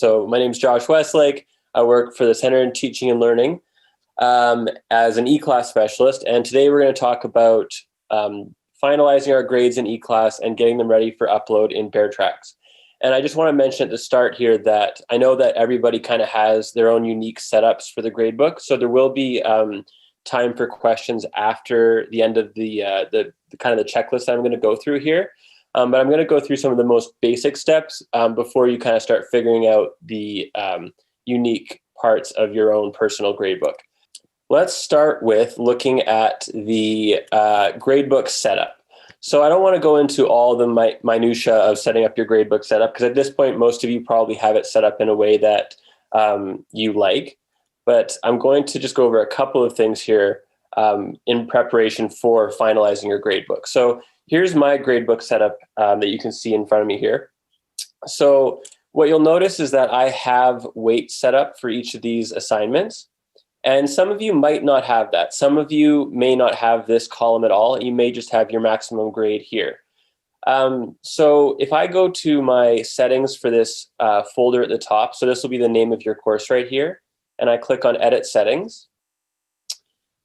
So my name is Josh Westlake. I work for the Center in Teaching and Learning as an eClass specialist. And today we're going to talk about finalizing our grades in eClass and getting them ready for upload in Beartracks. And I just want to mention at the start here that I know that everybody kind of has their own unique setups for the gradebook. So there will be time for questions after the end of the kind of the checklist that I'm going to go through here. But I'm going to go through some of the most basic steps before you kind of start figuring out the unique parts of your own personal gradebook. Let's start with looking at the gradebook setup. So I don't want to go into all the minutia of setting up your gradebook setup, because at this point, most of you probably have it set up in a way that you like. But I'm going to just go over a couple of things here in preparation for finalizing your gradebook. So here's my gradebook setup that you can see in front of me here. So what you'll notice is that I have weights set up for each of these assignments. And some of you might not have that. Some of you may not have this column at all. You may just have your maximum grade here. So if I go to my settings for this folder at the top, so this will be the name of your course right here, and I click on Edit Settings.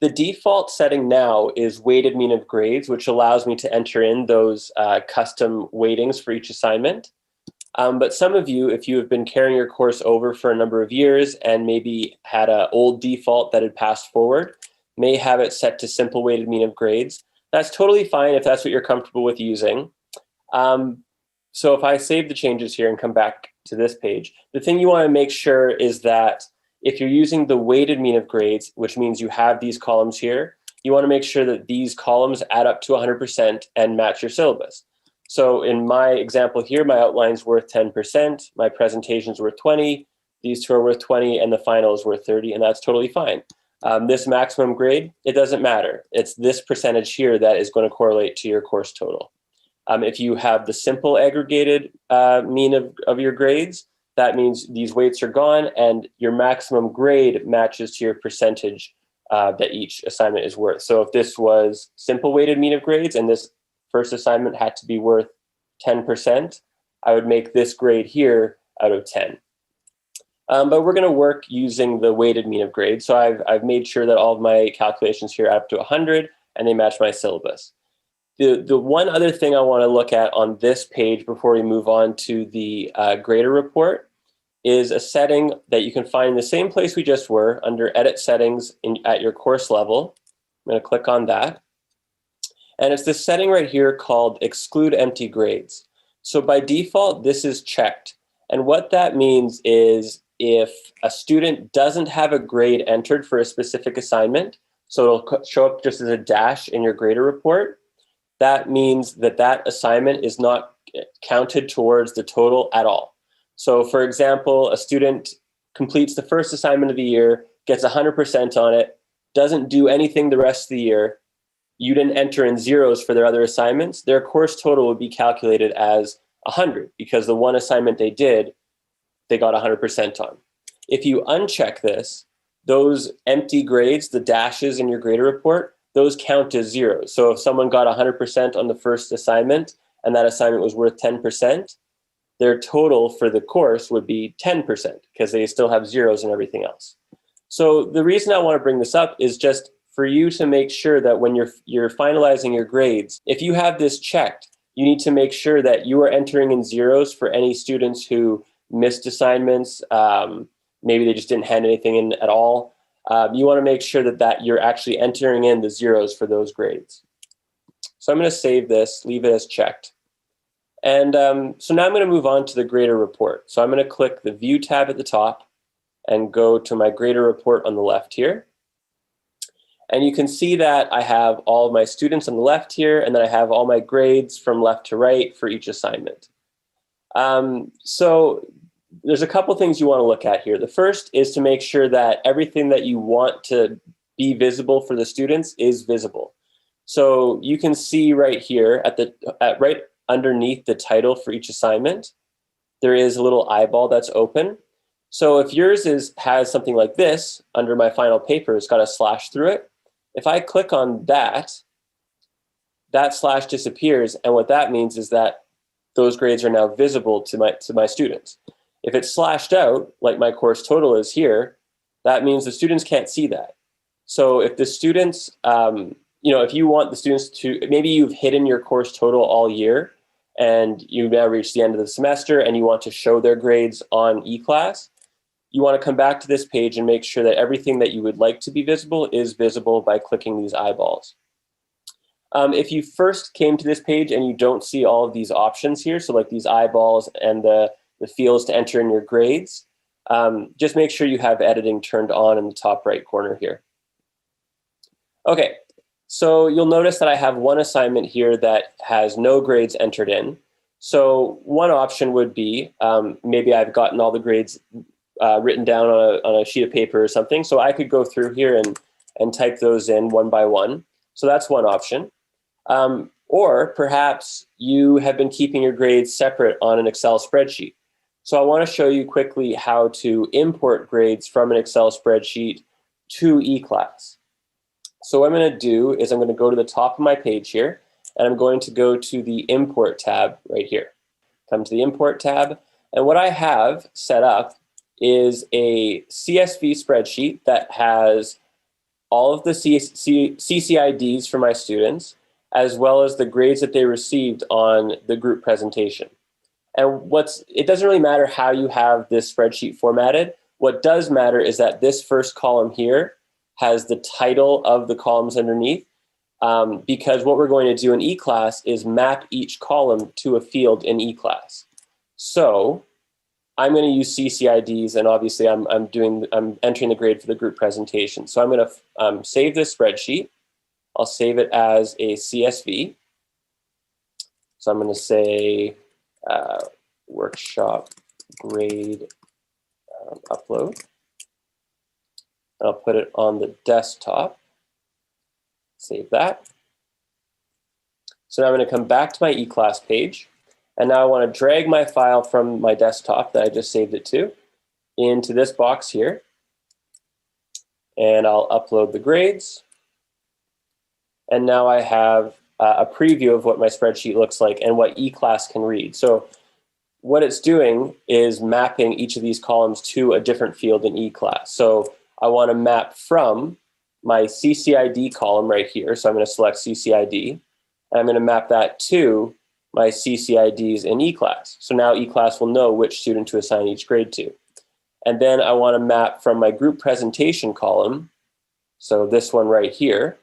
The default setting now is weighted mean of grades, which allows me to enter in those custom weightings for each assignment. But some of you, if you have been carrying your course over for a number of years and maybe had an old default that had passed forward, may have it set to simple weighted mean of grades. That's totally fine if that's what you're comfortable with using. So if I save the changes here and come back to this page, the thing you want to make sure is that if you're using the weighted mean of grades, which means you have these columns here, you want to make sure that these columns add up to 100% and match your syllabus. So in my example here, my outline's worth 10%, my presentation's worth 20, these two are worth 20, and the final is worth 30, and that's totally fine. This maximum grade, it doesn't matter. It's this percentage here that is going to correlate to your course total. If you have the simple aggregated mean of your grades, that means these weights are gone and your maximum grade matches to your percentage that each assignment is worth. So if this was simple weighted mean of grades and this first assignment had to be worth 10%, I would make this grade here out of 10. But we're going to work using the weighted mean of grades. So I've made sure that all of my calculations here add up to 100 and they match my syllabus. The one other thing I want to look at on this page before we move on to the grader report is a setting that you can find in the same place we just were, under Edit Settings at your course level. I'm going to click on that. And it's this setting right here called Exclude Empty Grades. So by default, this is checked. And what that means is if a student doesn't have a grade entered for a specific assignment, so it'll show up just as a dash in your grader report, that means that that assignment is not counted towards the total at all. So for example, a student completes the first assignment of the year, gets 100% on it, doesn't do anything the rest of the year, you didn't enter in zeros for their other assignments, their course total would be calculated as 100 because the one assignment they did, they got 100% on. If you uncheck this, those empty grades, the dashes in your grader report, those count as zeros. So if someone got 100% on the first assignment and that assignment was worth 10%, their total for the course would be 10% because they still have zeros and everything else. So the reason I want to bring this up is just for you to make sure that when you're finalizing your grades, if you have this checked, you need to make sure that you are entering in zeros for any students who missed assignments. Maybe they just didn't hand anything in at all. You want to make sure that you're actually entering in the zeros for those grades. So I'm going to save this, leave it as checked. And so now I'm going to move on to the grader report. So I'm going to click the View tab at the top and go to my grader report on the left here. And you can see that I have all of my students on the left here, and then I have all my grades from left to right for each assignment. So there's a couple things you want to look at here. The first is to make sure that everything that you want to be visible for the students is visible. So you can see right here right underneath the title for each assignment, there is a little eyeball that's open. So if yours has something like this under my final paper, it's got a slash through it. If I click on that, that slash disappears, and what that means is that those grades are now visible to my students. If it's slashed out, like my course total is here, that means the students can't see that. So if the students, if you want the students to, maybe you've hidden your course total all year and you've now reached the end of the semester and you want to show their grades on eClass, you want to come back to this page and make sure that everything that you would like to be visible is visible by clicking these eyeballs. If you first came to this page and you don't see all of these options here, so like these eyeballs and the fields to enter in your grades, just make sure you have editing turned on in the top right corner here. Okay, so you'll notice that I have one assignment here that has no grades entered in. So one option would be, maybe I've gotten all the grades written down on a sheet of paper or something, so I could go through here and type those in one by one. So that's one option. Or perhaps you have been keeping your grades separate on an Excel spreadsheet. So I want to show you quickly how to import grades from an Excel spreadsheet to eClass. So what I'm going to do is I'm going to go to the top of my page here, and I'm going to go to the Import tab right here. Come to the Import tab, and what I have set up is a CSV spreadsheet that has all of the CCIDs for my students, as well as the grades that they received on the group presentation. And it doesn't really matter how you have this spreadsheet formatted. What does matter is that this first column here has the title of the columns underneath, because what we're going to do in eClass is map each column to a field in eClass. So I'm going to use CCIDs, and obviously I'm entering the grade for the group presentation. So I'm going to save this spreadsheet. I'll save it as a CSV. So I'm going to say workshop grade upload. I'll put it on the desktop. Save that. So now I'm going to come back to my eClass page. And now I want to drag my file from my desktop that I just saved it to into this box here. And I'll upload the grades. And now I have a preview of what my spreadsheet looks like and what eClass can read. So what it's doing is mapping each of these columns to a different field in eClass. So I want to map from my CCID column right here. So I'm going to select CCID. And I'm going to map that to my CCIDs in eClass. So now eClass will know which student to assign each grade to. And then I want to map from my group presentation column, so this one right here,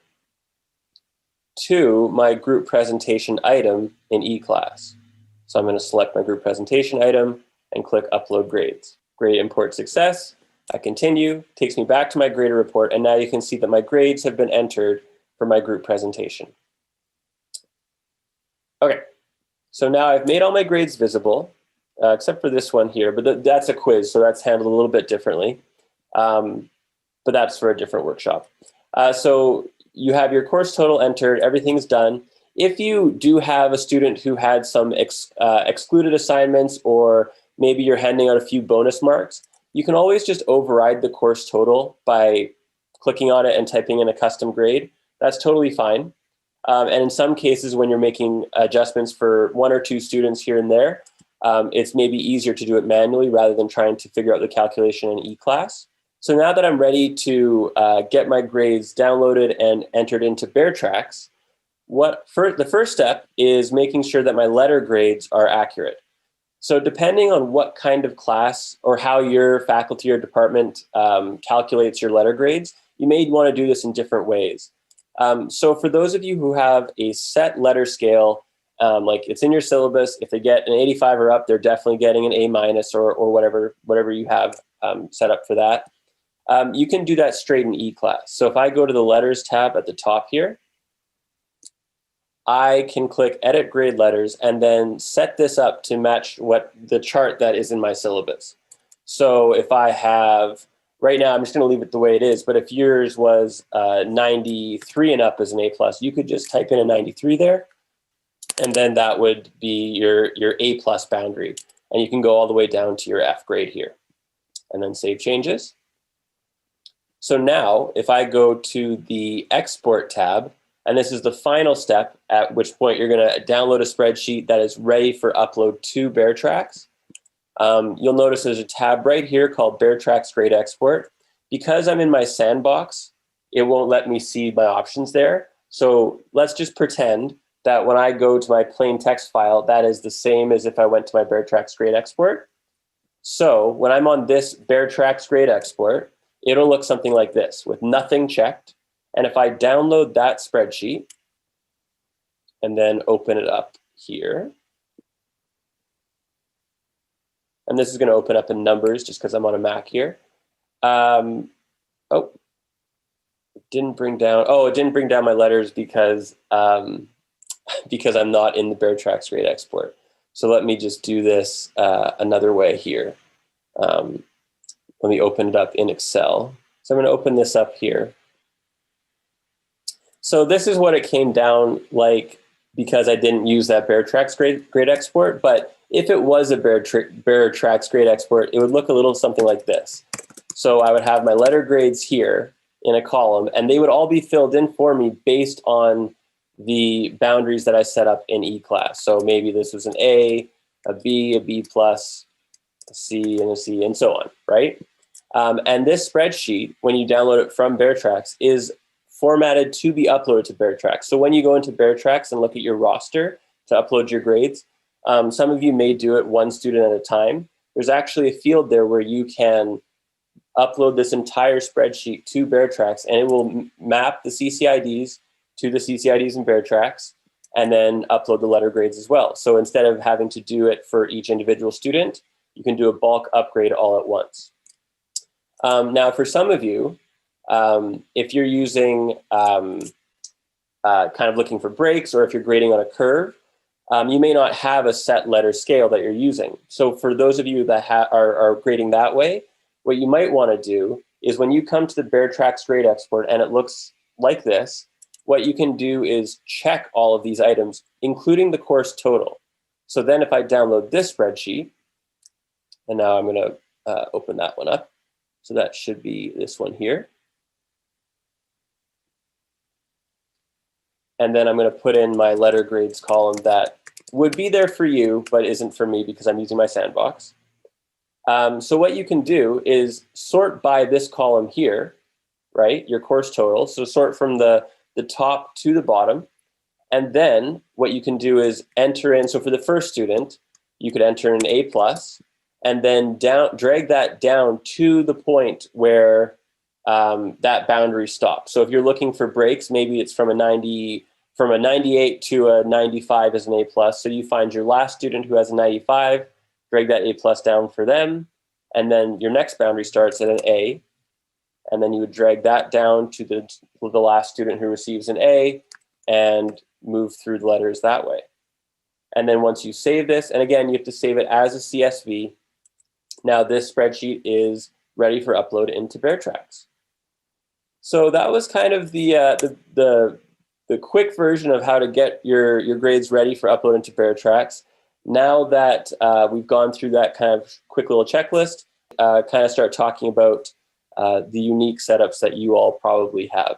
to my group presentation item in eClass. So I'm going to select my group presentation item and click Upload Grades. Grade import success. I continue, takes me back to my grader report, and now you can see that my grades have been entered for my group presentation. Okay, so now I've made all my grades visible, except for this one here, but that's a quiz, so that's handled a little bit differently. But that's for a different workshop. So you have your course total entered, everything's done. If you do have a student who had some excluded assignments, or maybe you're handing out a few bonus marks, you can always just override the course total by clicking on it and typing in a custom grade. That's totally fine. And in some cases, when you're making adjustments for one or two students here and there, it's maybe easier to do it manually rather than trying to figure out the calculation in eClass. So now that I'm ready to get my grades downloaded and entered into Beartracks, the first step is making sure that my letter grades are accurate. So depending on what kind of class or how your faculty or department calculates your letter grades, you may want to do this in different ways. So for those of you who have a set letter scale, like it's in your syllabus, if they get an 85 or up, they're definitely getting an A- or whatever you have set up for that. You can do that straight in eClass. So if I go to the Letters tab at the top here, I can click Edit Grade Letters and then set this up to match the chart that is in my syllabus. So if I have, right now I'm just going to leave it the way it is, but if yours was 93 and up as an A+, you could just type in a 93 there, and then that would be your A+ boundary. And you can go all the way down to your F grade here, and then Save Changes. So now if I go to the Export tab, and this is the final step, at which point you're going to download a spreadsheet that is ready for upload to Beartracks. You'll notice there's a tab right here called Beartracks Grade Export. Because I'm in my sandbox, it won't let me see my options there. So let's just pretend that when I go to my plain text file, that is the same as if I went to my Beartracks Grade Export. So when I'm on this Beartracks Grade Export, it'll look something like this with nothing checked. And if I download that spreadsheet and then open it up here, and this is going to open up in numbers just because I'm on a Mac here. Oh, it didn't bring down my letters because because I'm not in the Beartracks Grade Export. So let me just do this another way here. Let me open it up in Excel. So I'm going to open this up here. So this is what it came down like because I didn't use that Beartracks grade export. But if it was a Beartracks grade export, it would look a little something like this. So I would have my letter grades here in a column, and they would all be filled in for me based on the boundaries that I set up in eClass. So maybe this was an A, a B plus, a C, and a C, and so on, right? And this spreadsheet, when you download it from Beartracks, is formatted to be uploaded to Beartracks. So when you go into Beartracks and look at your roster to upload your grades, some of you may do it one student at a time. There's actually a field there where you can upload this entire spreadsheet to Beartracks, and it will map the CCIDs to the CCIDs in Beartracks, and then upload the letter grades as well. So instead of having to do it for each individual student, you can do a bulk upgrade all at once. Now, for some of you, if you're using kind of looking for breaks, or if you're grading on a curve, you may not have a set letter scale that you're using. So for those of you that are grading that way, what you might want to do is when you come to the Beartracks grade export and it looks like this, what you can do is check all of these items, including the course total. So then if I download this spreadsheet, and now I'm going to open that one up. So that should be this one here. And then I'm going to put in my letter grades column that would be there for you, but isn't for me because I'm using my sandbox. So what you can do is sort by this column here, right? Your course total. So sort from the top to the bottom. And then what you can do is enter in. So for the first student, you could enter in A+, and then drag that down to the point where that boundary stops. So if you're looking for breaks, maybe it's from a 98 to a 95 as an A+. So you find your last student who has a 95, drag that A+ down for them, and then your next boundary starts at an A, and then you would drag that down to the last student who receives an A, and move through the letters that way. And then once you save this, and again, you have to save it as a CSV, now this spreadsheet is ready for upload into Beartracks. So that was kind of the quick version of how to get your grades ready for upload into Beartracks. Now that we've gone through that kind of quick little checklist, kind of start talking about the unique setups that you all probably have.